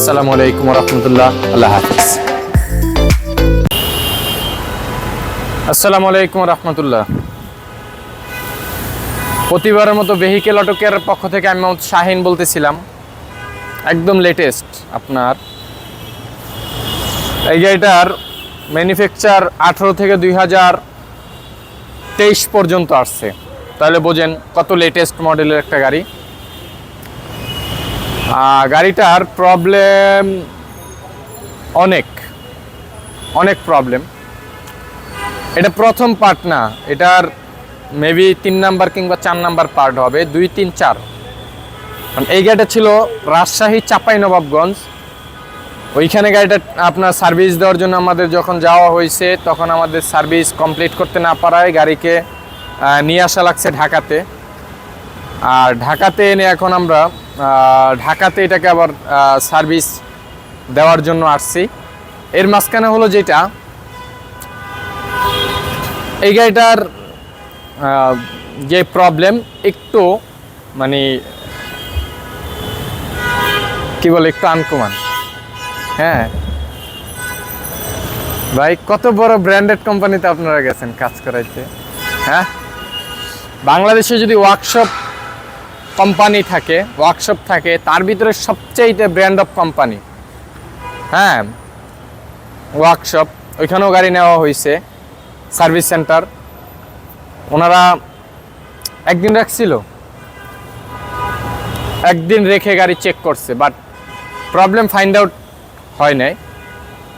আসসালামু আলাইকুম রহমতুল্লাহ, আল্লাহ হাফিজ। আসসালামু আলাইকুম রহমতুল্লাহ। প্রতিবারের মতো ভেহিকেল অটোকের পক্ষ থেকে আমি শাহিন বলতেছিলাম। একদম লেটেস্ট আপনার এই গাড়িটার ম্যানুফ্যাকচার 18 থেকে 2023 পর্যন্ত আসছে, তাহলে বোঝেন কত লেটেস্ট মডেলের একটা গাড়ি। গাড়িটার প্রবলেম অনেক প্রবলেম। এটা প্রথম পার্ট না, এটার মেবি 3 নাম্বার কিংবা 4 নাম্বার পার্ট হবে, 2, 3, 4। এই গাড়িটা ছিল রাজশাহী চাঁপাইনবাবগঞ্জ। ওইখানে গাড়িটা আপনার সার্ভিস দেওয়ার জন্য আমাদের যখন যাওয়া হয়েছে, তখন আমাদের সার্ভিস কমপ্লিট করতে না পারায় গাড়িকে নিয়ে আসা লাগছে ঢাকাতে। আর ঢাকাতে এনে এখন আমরা ঢাকাতে এটাকে আবার সার্ভিস দেওয়ার জন্য আসছি। এর মাঝখানে হলো যেটা, এই গাড়িটার যে প্রবলেম একটু মানে কি বলে, একটু আনকমন। হ্যাঁ ভাই, কত বড় ব্র্যান্ডেড কোম্পানিতে আপনারা গেছেন কাজ করাইতে। হ্যাঁ, বাংলাদেশে যদি ওয়ার্কশপ কোম্পানি থাকে, ওয়ার্কশপ থাকে, তার ভিতরে সবচেয়ে ব্র্যান্ড অফ কোম্পানি, হ্যাঁ ওয়ার্কশপ। ওইখানেও গাড়ি নেওয়া হয়েছে, সার্ভিস সেন্টার। ওনারা একদিন রাখছিল, একদিন রেখে গাড়ি চেক করছে, বাট প্রবলেম ফাইন্ড আউট হয় নাই।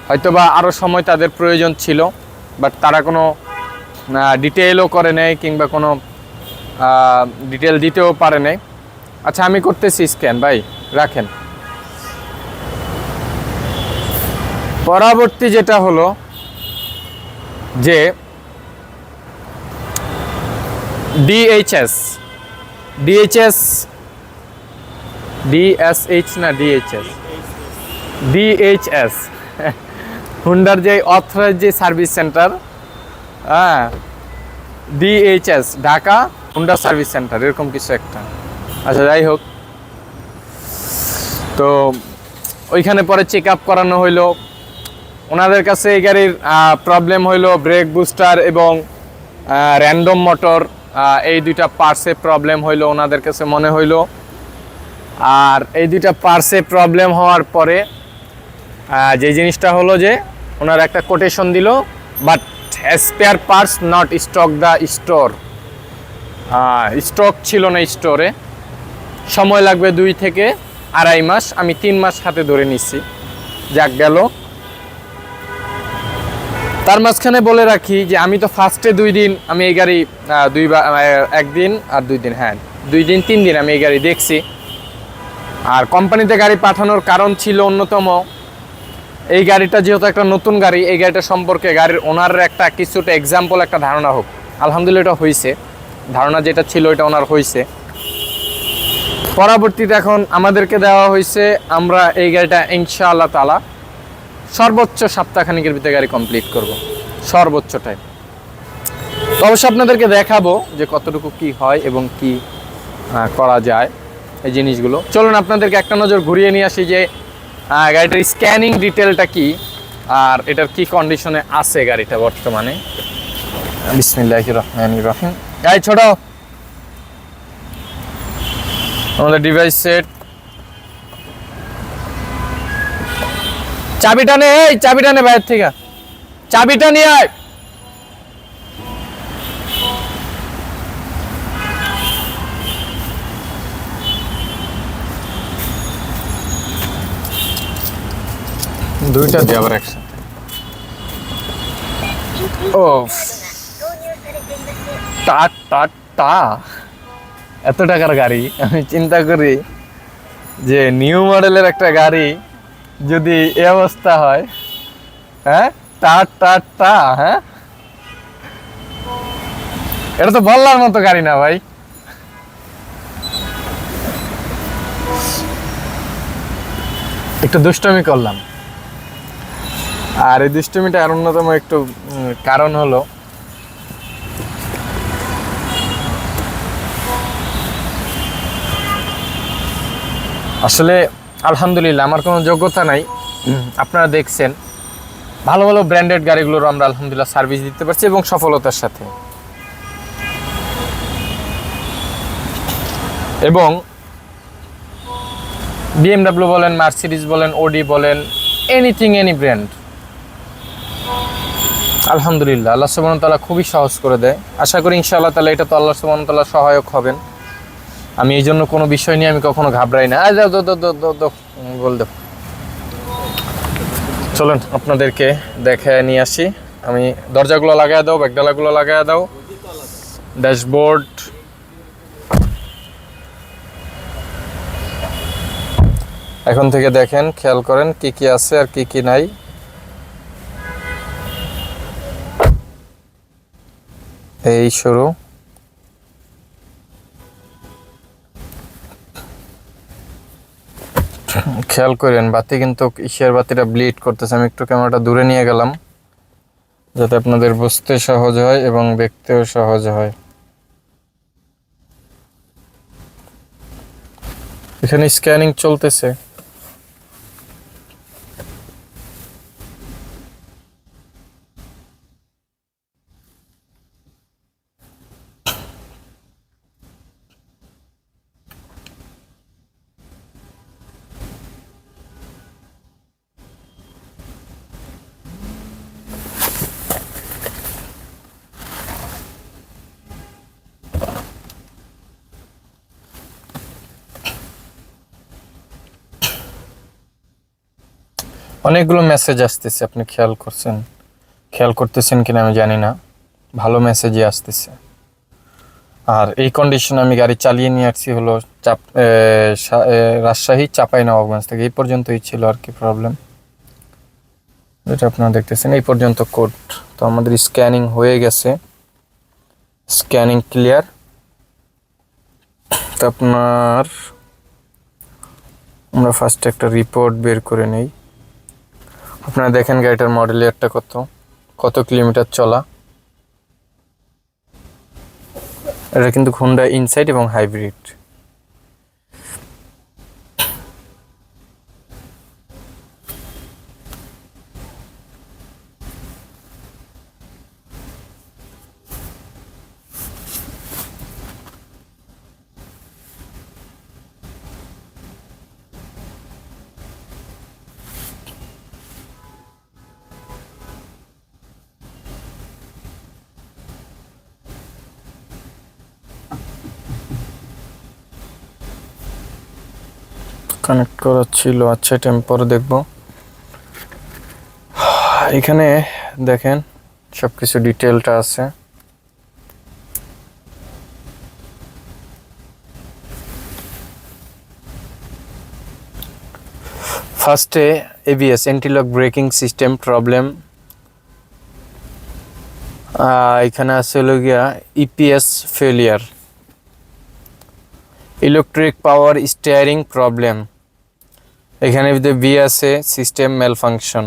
হয়তো বা আরও সময় তাদের প্রয়োজন ছিল, বাট তারা কোনো ডিটেলও করে নেয় কিংবা কোনো ডিটেল দিতেও পারে নাই। আচ্ছা, আমি করতেছি স্ক্যান, ভাই রাখেন। পরবর্তী যেটা হলো যে ডিএইচএস হুন্ডার যে অথরাইজ যে সার্ভিস সেন্টার, হ্যাঁ DHS Dhaka Honda service centre, এরকম কিছু একটা। আচ্ছা, যাই হোক, তো ওইখানে পরে চেক আপ করানো হইলো। ওনাদের কাছে এই গাড়ির প্রবলেম হইলো ব্রেক বুস্টার এবং র্যান্ডম মোটর, এই দুইটা পার্টসে প্রবলেম হইলো ওনাদের কাছে মনে হইলো। আর এই দুইটা পার্টসে প্রবলেম হওয়ার পরে যে জিনিসটা হলো যে ওনারা একটা কোটেশন দিল, but spare parts not stock the store. Stock ছিল না স্টোরে, সময় লাগবে 2 থেকে 2.5 মাস। আমি 3 মাস হাতে ধরে নিচ্ছি, যাক গেল। তার মাঝখানে বলে রাখি যে আমি তো ফার্স্টে 2 দিন আমি এই গাড়ি 1 দিন আর 2 দিন, হ্যাঁ 2 দিন 3 দিন আমি এই গাড়ি দেখছি। আর কোম্পানিতে গাড়ি পাঠানোর কারণ ছিল অন্যতম, এই গাড়িটা যেহেতু একটা নতুন গাড়ি, এই গাড়িটা সম্পর্কে গাড়ির ওনারের একটা কিছুটা এক্সাম্পল, একটা ধারণা হোক। আলহামদুলিল্লাহ এটা হয়েছে, ধারণা যেটা ছিল এটা ওনার হয়েছে। পরবর্তীতে এখন আমাদেরকে দেওয়া হয়েছে, আমরা এই গাড়িটা ইনশাআল্লাহ তাআলা সর্বোচ্চ সপ্তাহখানিকের ভিতরে গাড়ি কমপ্লিট করব, সর্বোচ্চ টাইম। তো অবশ্যই আপনাদেরকে দেখাবো যে কতটুকু কি হয় এবং কি করা যায় এই জিনিসগুলো। চলুন আপনাদেরকে একটা নজর ঘুরিয়ে নিয়ে আসি যে গাড়িটার স্ক্যানিং ডিটেলটা কি আর এটার কি কন্ডিশনে আছে গাড়িটা বর্তমানে। বিসমিল্লাহির রহমানির রহিম। গাড়ি ছোট, আমাদের ডিভাইস সেট। চাবিটা নে, এই চাবিটা নে বাইরে থেকে, চাবিটা নিয়ে আয়। দুইটা দিয়ে আবার একসাথে। ও এত টাকার গাড়ি, আমি চিন্তা করি যে নিউ মডেলের একটা গাড়ি যদি এ অবস্থা হয়, হ্যাঁ হ্যাঁ, এটা তো বলার মতো গাড়ি না ভাই। একটু দুষ্টমি করলাম, আর এই দুষ্টমিটা আর অন্যতম একটু কারণ হলো আসলে আলহামদুলিল্লাহ আমার কোনো যোগ্যতা নাই, আপনারা দেখছেন ভালো ভালো ব্র্যান্ডেড গাড়িগুলোর আমরা আলহামদুলিল্লাহ সার্ভিস দিতে পারছি এবং সফলতার সাথে। এবং BMW বলেন, মার্সিডিজ বলেন, অডি বলেন, এনিথিং এনি ব্র্যান্ড আলহামদুলিল্লাহ আল্লাহ সুবহানাহু ওয়া তাআলা খুবই সহজ করে দেয়। আশা করি ইনশাআল্লাহ তাআলা এটা তো আল্লাহ সুবহানাহু ওয়া তাআলা সহায়ক হবেন। আমি এই জন্য কোনো বিষয় নিয়ে আমি কখনো ঘাবড়াই না। বল দাও, চলেন আপনাদেরকে দেখায় নিয়ে আসি। আমি দরজাগুলো লাগায় দাও, ব্যাগডালাগুলো লাগায় দাও, ড্যাশবোর্ড, এখন থেকে দেখেন, খেয়াল করেন কি কি আছে আর কি কি নাই। এই শুরু, খেয়াল করেন বাতি কিন্তু ইশার বাতিটা ব্লিড করতেছে। আমি একটু ক্যামেরাটা দূরে নিয়ে গেলাম যাতে আপনাদের বুঝতে সহজ হয় এবং দেখতেও সহজ হয়। এখানে স্ক্যানিং চলতেছে। অনেকগুলো মেসেজ আসতেছে, আপনি খেয়াল করতেছেন কিনা আমি জানি না, ভালো মেসেজই আসতেছে। আর এই কন্ডিশনে আমি গাড়ি চালিয়ে নিয়ে আসছি হলো রাজশাহী চাঁপাইনবাবগঞ্জ থেকে। এই পর্যন্তই ছিল আর কি প্রবলেম, যেটা আপনারা দেখতেছেন এই পর্যন্ত কোড। তো আমাদের স্ক্যানিং হয়ে গেছে, স্ক্যানিং ক্লিয়ার। তো আমরা ফার্স্ট একটা রিপোর্ট বের করে নেই। আপনারা দেখেন গাড়িটার মডেল ইয়ারটা কত কিলোমিটার চলা। এটা কিন্তু হোন্ডা ইনসাইড এবং হাইব্রিড। কানেক্ট করা ছিল, আচ্ছা এটা আমি পরে দেখবো। এখানে দেখেন সবকিছু ডিটেলটা আছে। ফার্স্টে ABS anti-lock braking system problem. এখানে আছে হলো গিয়া EPS failure, electric power steering problem. এখানে বি আছে system malfunction,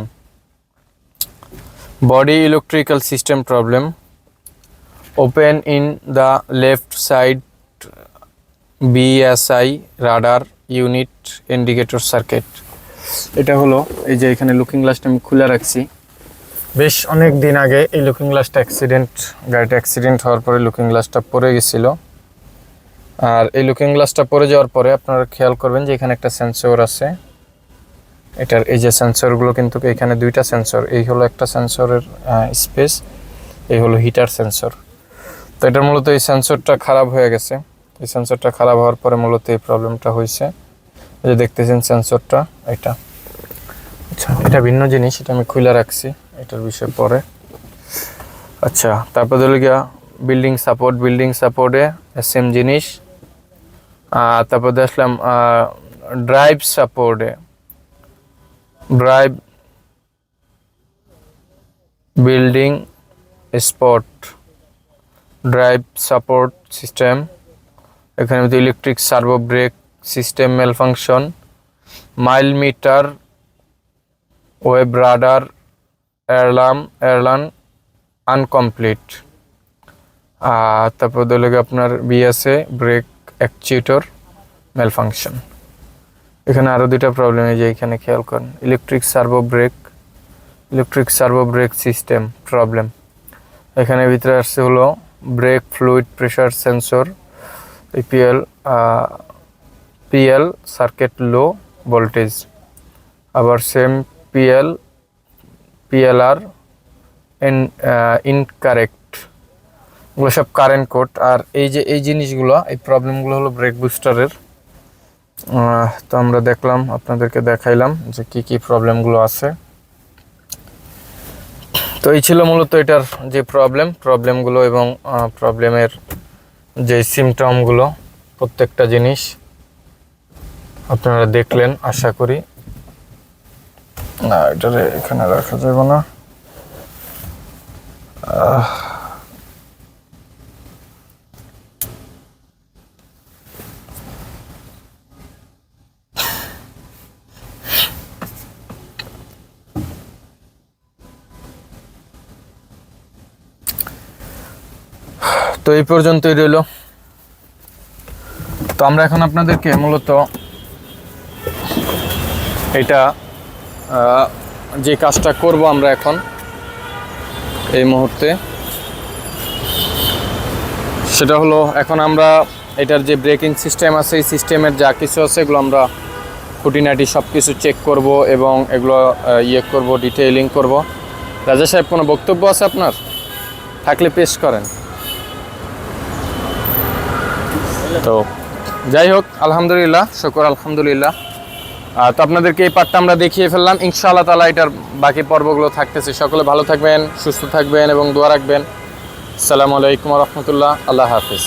body electrical system problem, open in the left side BSI radar unit indicator circuit. এটা হলো এই যে এখানে লুকিং গ্লাসটা আমি খুলে রাখছি বেশ অনেক দিন আগে। এই লুকিং গ্লাসটা গাড়িটা অ্যাক্সিডেন্ট হওয়ার পরে লুকিং গ্লাসটা পড়ে গেছিল। আর এই লুকিং গ্লাসটা পড়ে যাওয়ার পরে আপনারা খেয়াল করবেন যে এখানে একটা সেন্সর আছে। এটার এই যে সেন্সরগুলো কিন্তু এখানে দুইটা সেন্সর, এই হলো একটা সেন্সরের স্পেস, এই হলো হিটার সেন্সর। তো এটার মূলত এই সেন্সরটা খারাপ হয়ে গেছে। এই সেন্সরটা খারাপ হওয়ার পরে মূলত এই প্রবলেমটা হয়েছে। এই যে দেখতেছেন সেন্সরটা, এটা আচ্ছা এটা ভিন্ন জিনিস, এটা আমি খুলে রাখছি, এটার বিষয়ে পরে। আচ্ছা তারপর হলো গিয়া বিল্ডিং সাপোর্টে সেম জিনিস। তারপর দেখলাম ড্রাইভ সাপোর্টে, drive building spot, drive support system. এখানে electric servo brake system malfunction, mile meter, web radar, এয়ারলান আনকমপ্লিট। তারপর দিলে আপনার BSA ব্রেক অ্যাকচুয়েটর ম্যালফাংশন। এখানে আরও দুইটা প্রবলেম, এই যে এখানে খেয়াল করেন, electric servo brake system problem. এখানে ভিতরে আসছে হলো break fluid pressure sensor, PL circuit low voltage, আবার সেম পিএলআর ইনকারেক্ট, এগুলো সব কারেন্ট কোড। আর এই যে এই জিনিসগুলো, এই প্রবলেমগুলো হলো ব্রেক বুস্টারের। তো আমরা দেখলাম, আপনাদেরকে দেখাইলাম যে কি কি প্রবলেমগুলো আছে। তো এই ছিল মূলত এটার যে প্রবলেমগুলো এবং প্রবলেমের যে সিমটমগুলো, প্রত্যেকটা জিনিস আপনারা দেখলেন আশা করি। না, এটারে এখানে রাখা যাবে না। তো এই পর্যন্তই রইল। তো আমরা এখন আপনাদেরকে মূলত এটা যে কাজটা করব আমরা এখন এই মুহূর্তে, সেটা হলো এখন আমরা এটার যে ব্রেকিং সিস্টেম আছে, এই সিস্টেমের যা কিছু আছে এগুলো আমরা খুঁটিনাটি সব কিছু চেক করব এবং এগুলো করব, ডিটেইলিং করব। রাজা সাহেব, কোনো বক্তব্য আছে আপনার? থাকলে পেশ করেন। তো যাই হোক, আলহামদুলিল্লাহ, শুকর আলহামদুলিল্লাহ। তো আপনাদেরকে এই পার্টটা আমরা দেখিয়ে ফেললাম। ইনশাআল্লাহ তাআলা এটার বাকি পর্বগুলো থাকতেছে। সকলে ভালো থাকবেন, সুস্থ থাকবেন এবং দোয়া রাখবেন। আসসালামু আলাইকুম ওয়া রাহমাতুল্লাহ। আল্লাহ হাফেজ।